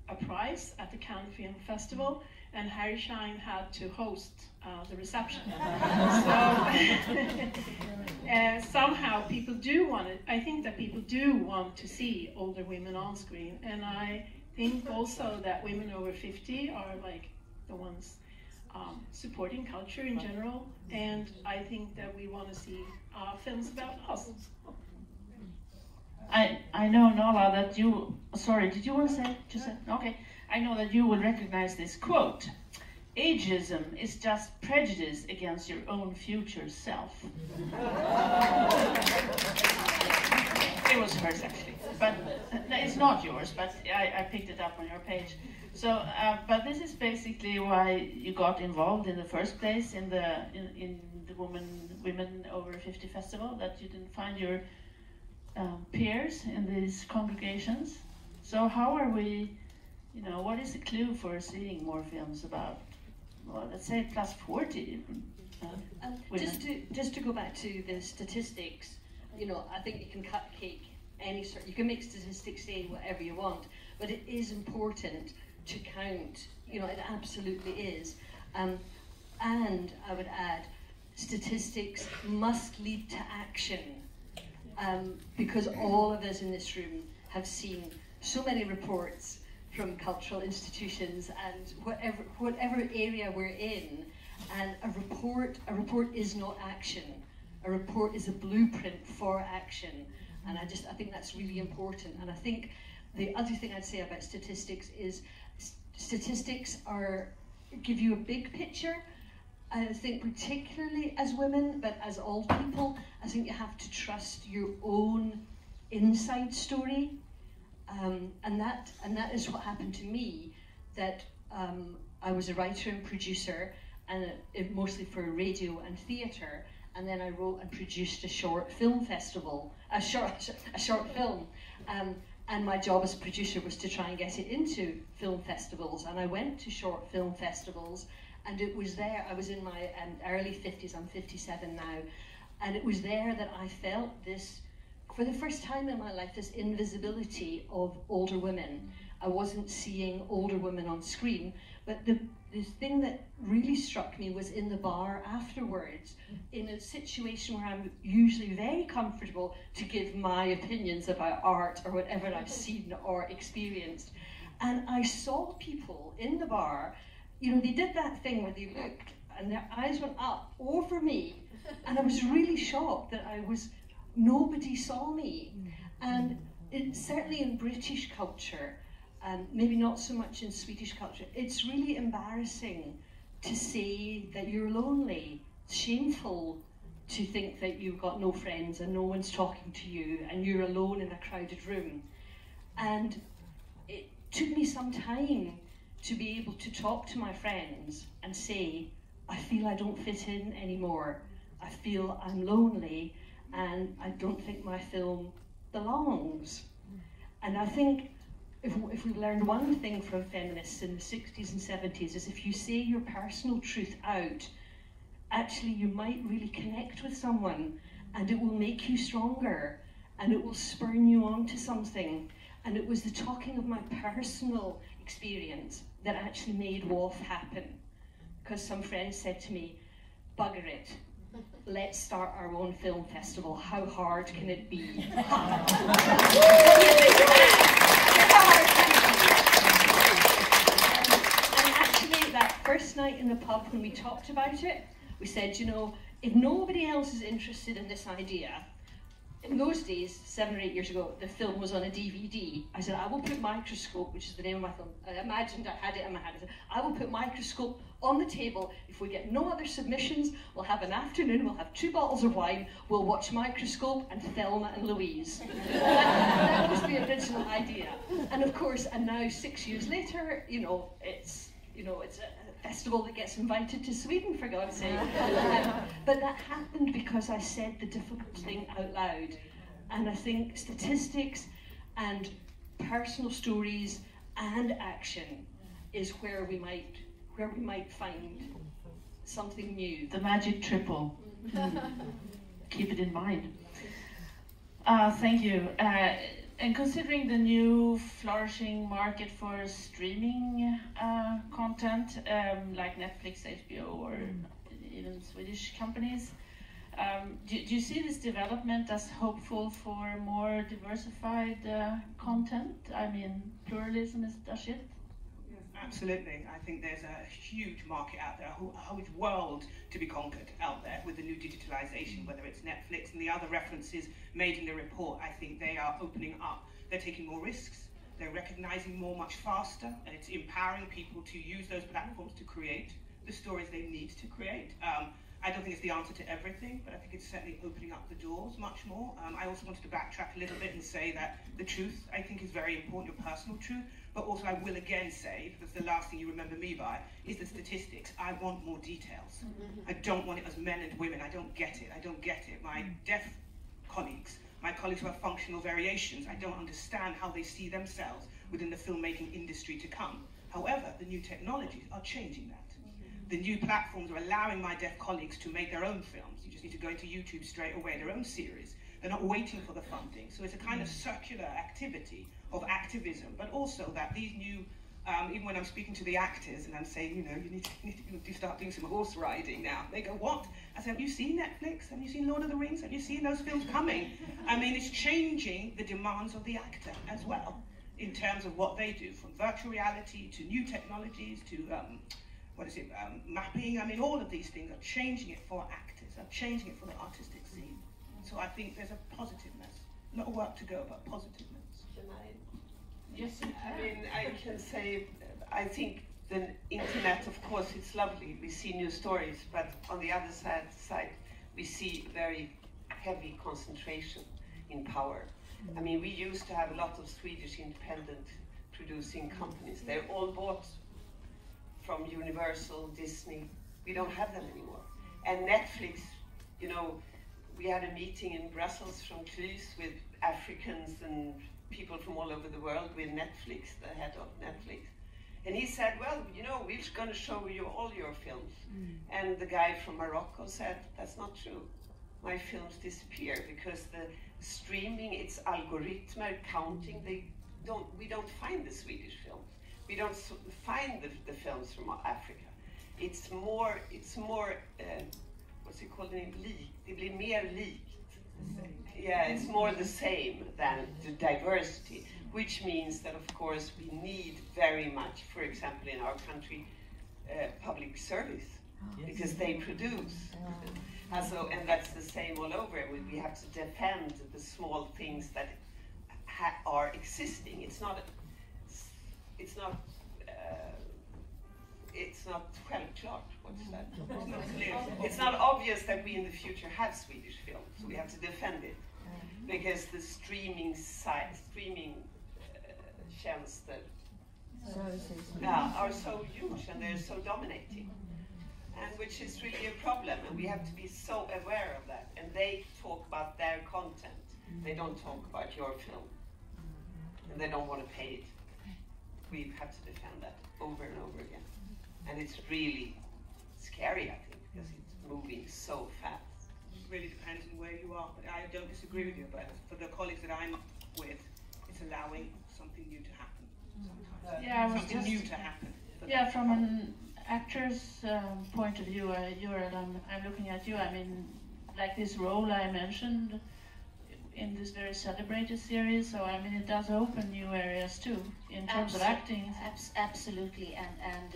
a prize at the Cannes Film Festival, and Harry Schein had to host the reception. So somehow people do want it. I think that people do want to see older women on screen, and I think also that women over 50 are like the ones supporting culture in general, and I think that we want to see films about us. I know, Nala, that you... Sorry, did you want to say? Okay. I know that you will recognize this quote. "Ageism is just prejudice against your own future self." It was hers, actually. But it's not yours, but I picked it up on your page. So, but this is basically why you got involved in the first place in the Women Over 50 Festival, that you didn't find your peers in these congregations. So how are we, what is the clue for seeing more films about, well, let's say plus 40 just to go back to the statistics, I think you can cut cake you can make statistics say whatever you want, but it is important to count, it absolutely is. And I would add, statistics must lead to action, because all of us in this room have seen so many reports from cultural institutions and whatever area we're in, and a report is not action. A report is a blueprint for action, and I think that's really important. And I think the other thing I'd say about statistics is statistics give you a big picture. I think particularly as women, but as all people, I think you have to trust your own inside story. And that is what happened to me, that I was a writer and producer, and mostly for radio and theatre, and then I wrote and produced a short film festival, a short film, and my job as a producer was to try and get it into film festivals, and I went to short film festivals, and it was there, I was in my early 50s, I'm 57 now, and it was there that I felt this, for the first time in my life, this invisibility of older women. I wasn't seeing older women on screen, but the thing that really struck me was in the bar afterwards, in a situation where I'm usually very comfortable to give my opinions about art or whatever I've seen or experienced. And I saw people in the bar, they did that thing where they looked and their eyes went up over me, and I was really shocked that nobody saw me. And certainly in British culture, maybe not so much in Swedish culture, it's really embarrassing to say that you're lonely. It's shameful to think that you've got no friends and no one's talking to you and you're alone in a crowded room. And it took me some time to be able to talk to my friends and say, I feel I don't fit in anymore. I feel I'm lonely, and I don't think my film belongs. And I think if we learned one thing from feminists in the 60s and 70s, is if you say your personal truth out, actually you might really connect with someone, and it will make you stronger, and it will spurn you on to something. And it was the talking of my personal experience that actually made WAF happen. Because some friends said to me, bugger it, let's start our own film festival. How hard can it be? And actually, that first night in the pub when we talked about it, we said, if nobody else is interested in this idea, in those days, 7 or 8 years ago, the film was on a DVD. I said, I will put Microscope, which is the name of my film. I imagined I had it in my hand. I said, I will put Microscope on the table. If we get no other submissions, we'll have an afternoon, we'll have 2 bottles of wine, we'll watch Microscope and Thelma and Louise. That was the original idea. And of course, and now 6 years later, it's a festival that gets invited to Sweden, for God's sake. But that happened because I said the difficult thing out loud. And I think statistics and personal stories and action is where we might find something new. The magic triple. Keep it in mind. Thank you. And considering the new flourishing market for streaming content, like Netflix, HBO, or even Swedish companies, do you see this development as hopeful for more diversified content? I mean, pluralism is the shit. Absolutely. I think there's a huge market out there, a huge world to be conquered out there with the new digitalization, whether it's Netflix and the other references made in the report. I think they are opening up. They're taking more risks. They're recognizing more much faster, and it's empowering people to use those platforms to create the stories they need to create. I don't think it's the answer to everything, but I think it's certainly opening up the doors much more. I also wanted to backtrack a little bit and say that the truth, I think, is very important, your personal truth, but also I will again say, because the last thing you remember me by is the statistics. I want more details. I don't want it as men and women. I don't get it. I don't get it. My deaf colleagues, my colleagues who have functional variations, I don't understand how they see themselves within the filmmaking industry to come. However, the new technologies are changing that. The new platforms are allowing my deaf colleagues to make their own films. You just need to go into YouTube straight away, their own series. They're not waiting for the funding. So it's a kind of circular activity of activism, but also that these new, even when I'm speaking to the actors and I'm saying, you need to start doing some horse riding now. They go, what? I say, have you seen Netflix? Have you seen Lord of the Rings? Have you seen those films coming? I mean, it's changing the demands of the actor as well, in terms of what they do, from virtual reality to new technologies to, mapping. I mean, all of these things are changing it for actors, are changing it for the artistic scene. So I think there's a positiveness. A lot of work to go, but positiveness. Yes, I mean, I can say, I think the internet, of course, it's lovely. We see new stories, but on the other side, we see very heavy concentration in power. I mean, we used to have a lot of Swedish independent producing companies. They're all bought from Universal, Disney. We don't have them anymore. And Netflix, we had a meeting in Brussels from Clus with Africans and people from all over the world with Netflix, the head of Netflix. And he said, well, we're going to show you all your films. And the guy from Morocco said, that's not true. My films disappear because the streaming, it's algorithm counting. We don't find the Swedish films. We don't find the films from Africa. It's more what's it called? Det blir mer likt. Yeah, it's more the same than the diversity, which means that, of course, we need very much, for example, in our country, public service, because they produce. And that's the same all over. We have to defend the small things that are existing. It's not självklart. What's that? It's not obvious that we in the future have Swedish films, so we have to defend it because the streaming tjänster are so huge and they're so dominating, and which is really a problem. And we have to be so aware of that. And they talk about their content. They don't talk about your film, and they don't want to pay it. We have to defend that over and over again. And it's really scary, I think, because it's moving so fast. It really depends on where you are, but I don't disagree with you. But for the colleagues that I'm with, it's allowing something new to happen. Sometimes. Something new to happen. Yeah, from an actor's point of view, I'm looking at you. I mean, like this role I mentioned in this very celebrated series, so I mean it does open new areas too in terms of acting. Absolutely, and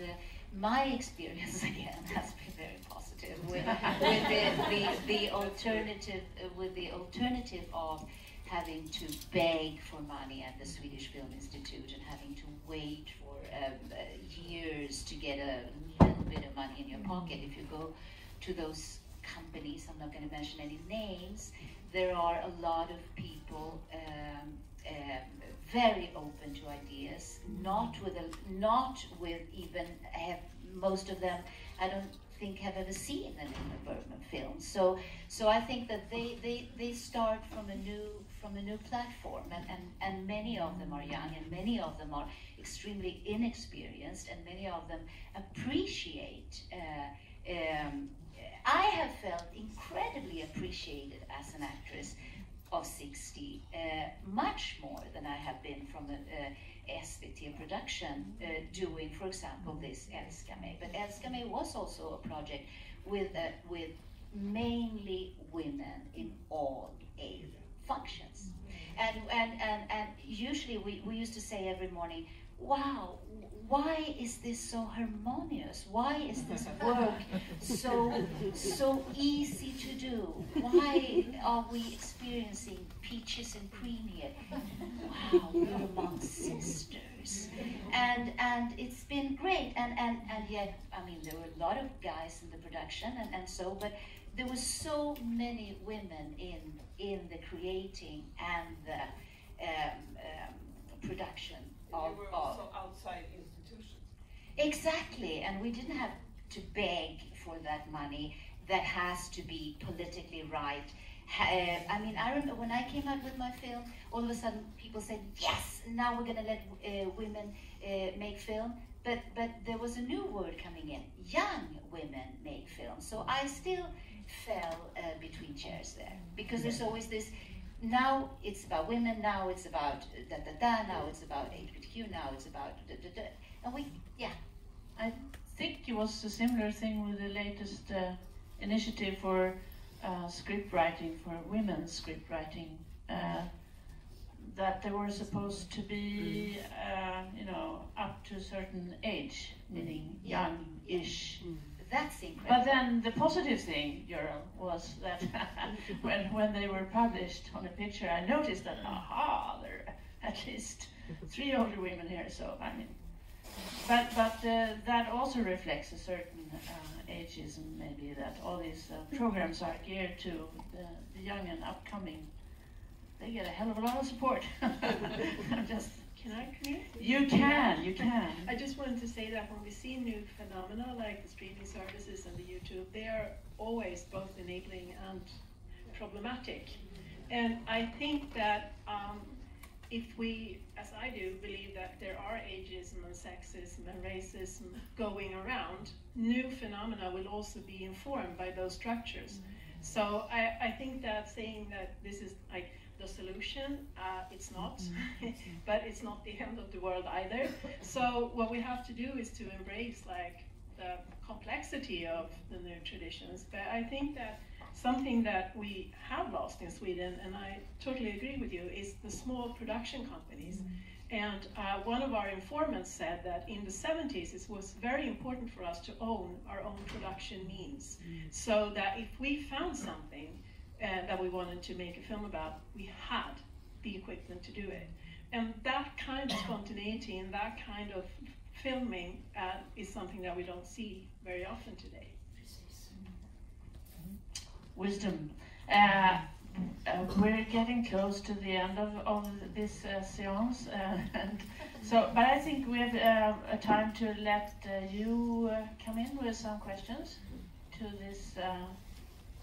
my experience again has been very positive the alternative with the alternative of having to beg for money at the Swedish Film Institute and having to wait for years to get a little bit of money in your pocket. If you go to those companies, I'm not going to mention any names, there are a lot of people very open to ideas, not with even most of them I don't think have ever seen an Ingmar Bergman film. So I think that they start from a new platform, and many of them are young, and many of them are extremely inexperienced, and many of them appreciate. I have felt incredibly appreciated as an actress of 60, much more than I have been from a SVT production doing, for example, this Älska mig. But Älska mig was also a project with mainly women in all age functions. And usually we used to say every morning, wow, why is this so harmonious? Why is this work so easy to do? Why are we experiencing peaches and cream here? Wow, we're among sisters. And it's been great. And yet, I mean, there were a lot of guys in the production and so, but there were so many women in the creating and the production. You were also outside institutions. Exactly, and we didn't have to beg for that money that has to be politically right. I mean, I remember when I came out with my film, all of a sudden people said, yes, now we're going to let women make film. But there was a new word coming in, young women make film. So I still fell between chairs there, because there's always this, now it's about women, now it's about da-da-da, now it's about LGBTQ, now it's about da-da-da. And I think it was a similar thing with the latest initiative for script writing, for women's script writing, that they were supposed to be, up to a certain age, meaning young-ish. That's incredible. But then the positive thing, Göran, was that when they were published on a picture, I noticed that, there are at least 3 older women here, so I mean, but that also reflects a certain ageism, maybe, that all these programs are geared to the young and upcoming. They get a hell of a lot of support. I'm just... Can I come in? You can. I just wanted to say that when we see new phenomena like the streaming services and the YouTube, they are always both enabling and problematic. And I think that if we, as I do, believe that there are ageism and sexism and racism going around, new phenomena will also be informed by those structures. So I think that saying that this is like the solution, it's not, but it's not the end of the world either. So what we have to do is to embrace like the complexity of the new traditions. But I think that something that we have lost in Sweden, and I totally agree with you, is the small production companies. And one of our informants said that in the 70s it was very important for us to own our own production means, so that if we found something that we wanted to make a film about, we had the equipment to do it. And that kind of spontaneity and that kind of filming is something that we don't see very often today. Wisdom. We're getting close to the end of this seance, and so. But I think we have a time to let you come in with some questions to this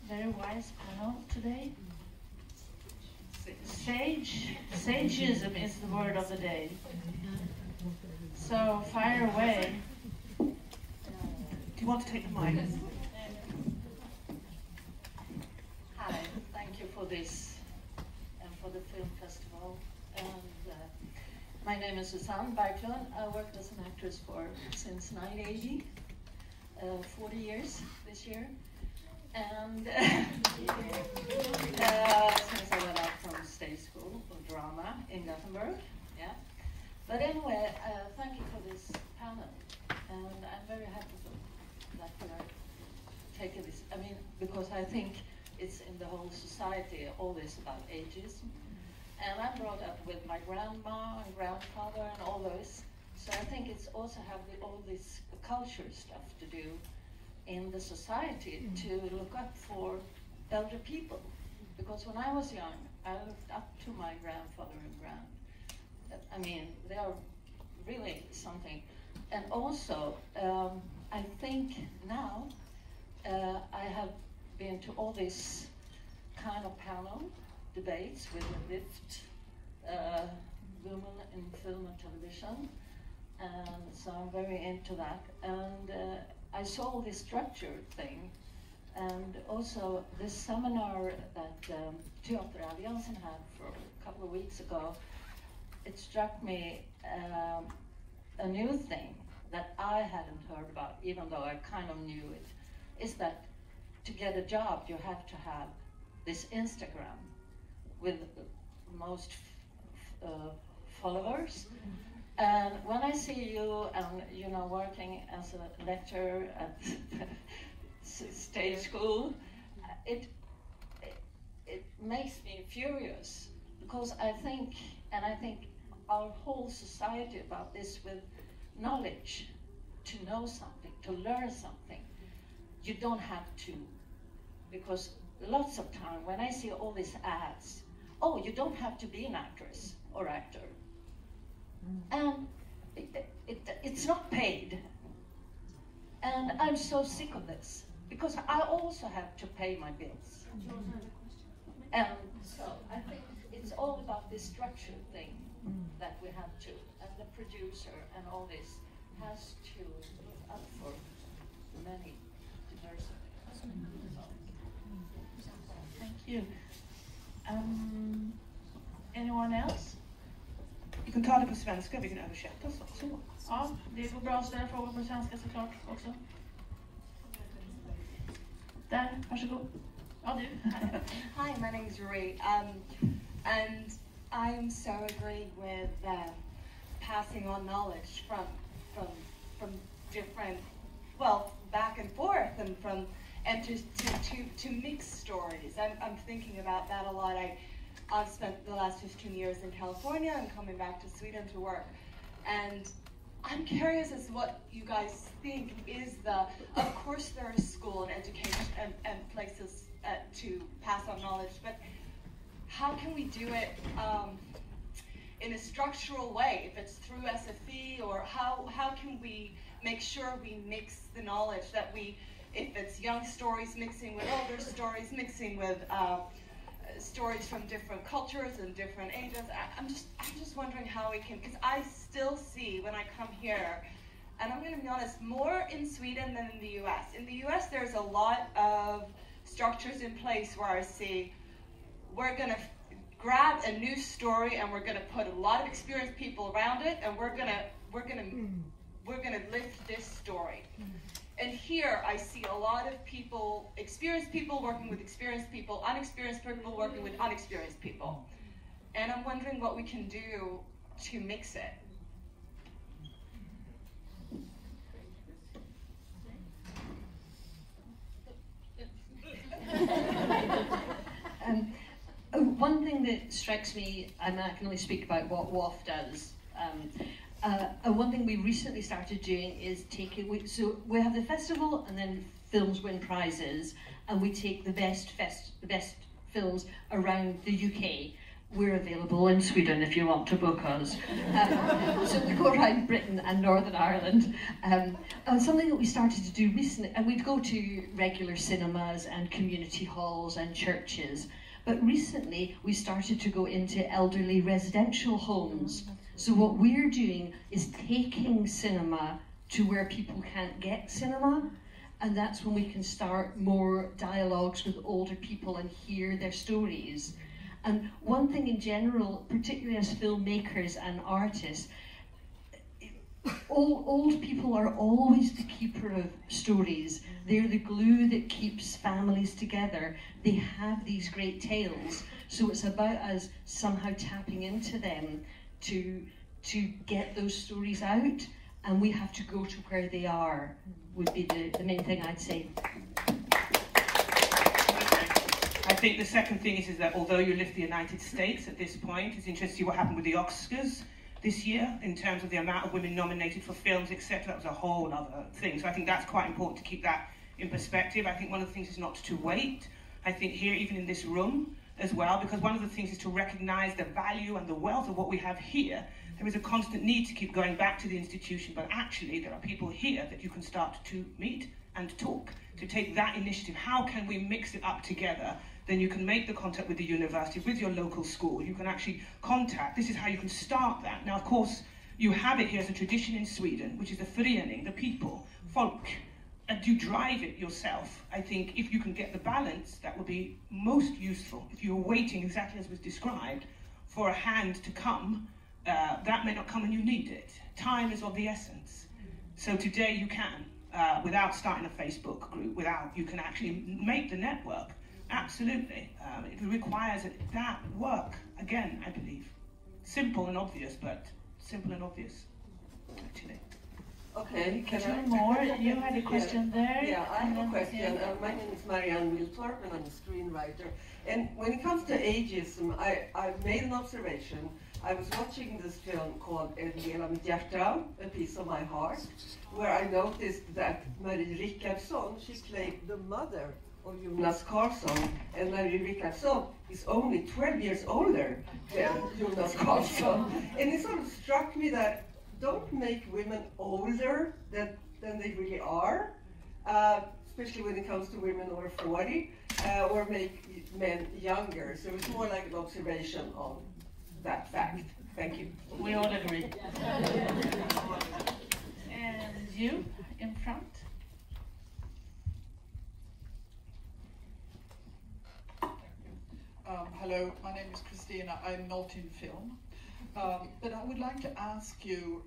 very wise panel today. Sageism is the word of the day. So fire away. Do you want to take the mic? Hi, thank you for this and for the film festival. And my name is Susanne Berglund. I worked as an actress since 1980, 40 years this year. And since I went out from stage school of drama in Gothenburg, yeah. But anyway, thank you for this panel, and I'm very happy that we are take it, I mean, because I think it's in the whole society, all this about ageism. And I'm brought up with my grandma and grandfather and all those. So I think it's also have all this culture stuff to do in the society to look up for elder people. Because when I was young, I looked up to my grandfather and I mean, they are really something. And also, I think now I have been to all these kind of panel debates with the lift women in film and television, and so I'm very into that. And I saw this structured thing, and also this seminar that Teateralliansen had for a couple of weeks ago. It struck me a new thing that I hadn't heard about, even though I kind of knew it, is that to get a job you have to have this Instagram with most followers. And when I see you and working as a lecturer at stage school, it makes me furious, because I think our whole society about this with knowledge, to know something, to learn something, you don't have to, because lots of time when I see all these ads, oh, you don't have to be an actress or actor, and it's not paid, and I'm so sick of this, because I also have to pay my bills. And so I think it's all about this structured thing that we have to, and the producer and all this has to look up for many diversity. Thank you. Anyone else? Vi kan ta det på svenska, vi kan översätta så. Ja, det går bra att ställa frågor på svenska såklart också. Där, varsågod. Ja, du. Hi, my name is Ray, and I am so agreed with passing on knowledge from different, well, back and forth, and to mix stories. I'm thinking about that a lot. I've spent the last 15 years in California and coming back to Sweden to work, and I'm curious as to what you guys think is of course there is school and education and places to pass on knowledge, but how can we do it in a structural way? If it's through SFE, or how can we make sure we mix the knowledge, that if it's young stories mixing with older stories, mixing with stories from different cultures and different ages. I'm just wondering how we can, because I still see when I come here, and I'm going to be honest, more in Sweden than in the US. In the US, there's a lot of structures in place where I see we're going to grab a new story and we're going to put a lot of experienced people around it, and we're going to lift this story. And here I see a lot of people, experienced people working with experienced people, unexperienced people working with unexperienced people. And I'm wondering what we can do to mix it. One thing that strikes me, and I can only speak about what WAF does, one thing we recently started doing is so we have the festival, and then films win prizes, and we take the best films around the UK. We're available in Sweden if you want to book us. So we go around Britain and Northern Ireland. And something that we started to do recently, and we'd go to regular cinemas and community halls and churches, but recently we started to go into elderly residential homes. So what we're doing is taking cinema to where people can't get cinema, and that's when we can start more dialogues with older people and hear their stories. And one thing in general, particularly as filmmakers and artists, old people are always the keeper of stories. They're the glue that keeps families together. They have these great tales. So it's about us somehow tapping into them to get those stories out, and we have to go to where they are, would be the main thing I'd say. think the second thing is that although you lift the United States at this point, it's interesting to see what happened with the Oscars this year in terms of the amount of women nominated for films, etc. That was a whole other thing. So I think that's quite important to keep that in perspective. I think one of the things is not to wait. I think here, even in this room as well, because one of the things is to recognize the value and the wealth of what we have here. There is a constant need to keep going back to the institution, but actually there are people here that you can start to meet and talk, to take that initiative. How can we mix it up together? Then you can make the contact with the university, with your local school. You can actually contact. This is how you can start that. Now, of course, you have it here as a tradition in Sweden, which is the förening, the people, folk, and you drive it yourself. I think if you can get the balance, that would be most useful. If you're waiting, exactly as was described, for a hand to come, that may not come when you need it. Time is of the essence. So today you can, without starting a Facebook group, you can actually make the network. Absolutely. It requires that work, again, I believe. Simple and obvious, but simple and obvious, actually. Okay, Two more. You had a question there. Yeah, I have a question. My name is Marianne Wiltorp and I'm a screenwriter. And when it comes to ageism, I've made an observation. I was watching this film called Äldre, A Piece of My Heart, where I noticed that Marie Rickardsson, she played the mother of Jonas Karlsson, and Marie Rickardsson is only 12 years older than Jonas Karlsson. And it sort of struck me that don't make women older than they really are, especially when it comes to women over 40, or make men younger. So it's more like an observation on that fact. Thank you. We all agree. And you, in front? Hello, my name is Christina. I'm not in film. But I would like to ask you,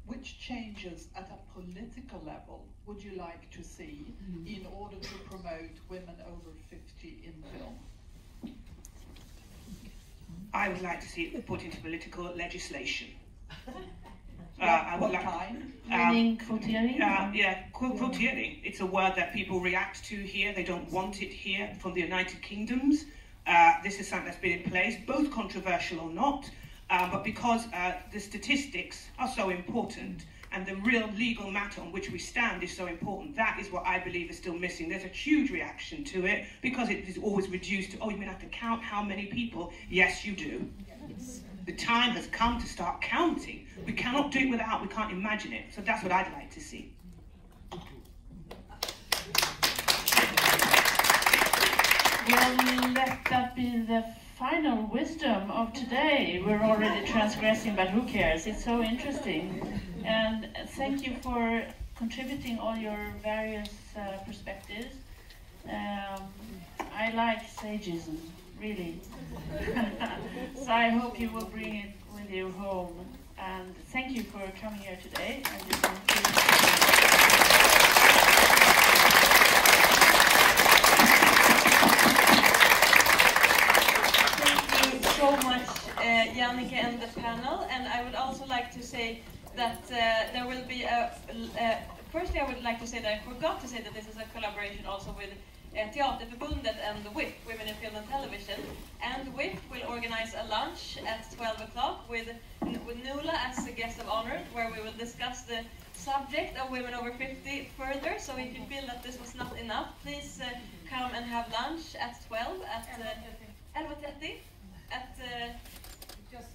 which changes at a political level would you like to see in order to promote women over 50 in film? I would like to see it put into political legislation. What kind? Meaning quotiering? Yeah, quotiering. It's a word that people react to here. They don't want it here from the United Kingdoms. This is something that's been in place, both controversial or not, but because the statistics are so important and the real legal matter on which we stand is so important, that is what I believe is still missing. There's a huge reaction to it because it is always reduced to, oh, you mean I have to count how many people? Yes, you do. The time has come to start counting. We cannot do it without, we can't imagine it. So that's what I'd like to see. Well, let that be the final wisdom of today. We're already transgressing, but who cares? It's so interesting. And thank you for contributing all your various perspectives. I like sageism, really. So I hope you will bring it with you home. And thank you for coming here today. So much, Jannike and the panel, and I would also like to say that there will be firstly I would like to say that I forgot to say that this is a collaboration also with Teaterförbundet and the WIP, Women in Film and Television, and WIP will organize a lunch at 12 o'clock with Nuala as a guest of honor, where we will discuss the subject of women over 50 further. So if you feel that this was not enough, please come and have lunch at 12 at 11:30. At just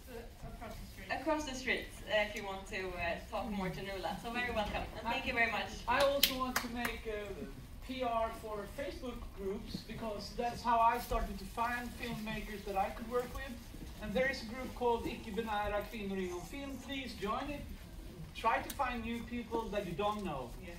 across the street, if you want to talk more to Nuala. So very welcome, and thank you very much. I also want to make PR for Facebook groups, because that's how I started to find filmmakers that I could work with. And there is a group called icke-binära kvinnor inom film. Please join it. Try to find new people that you don't know. Yeah.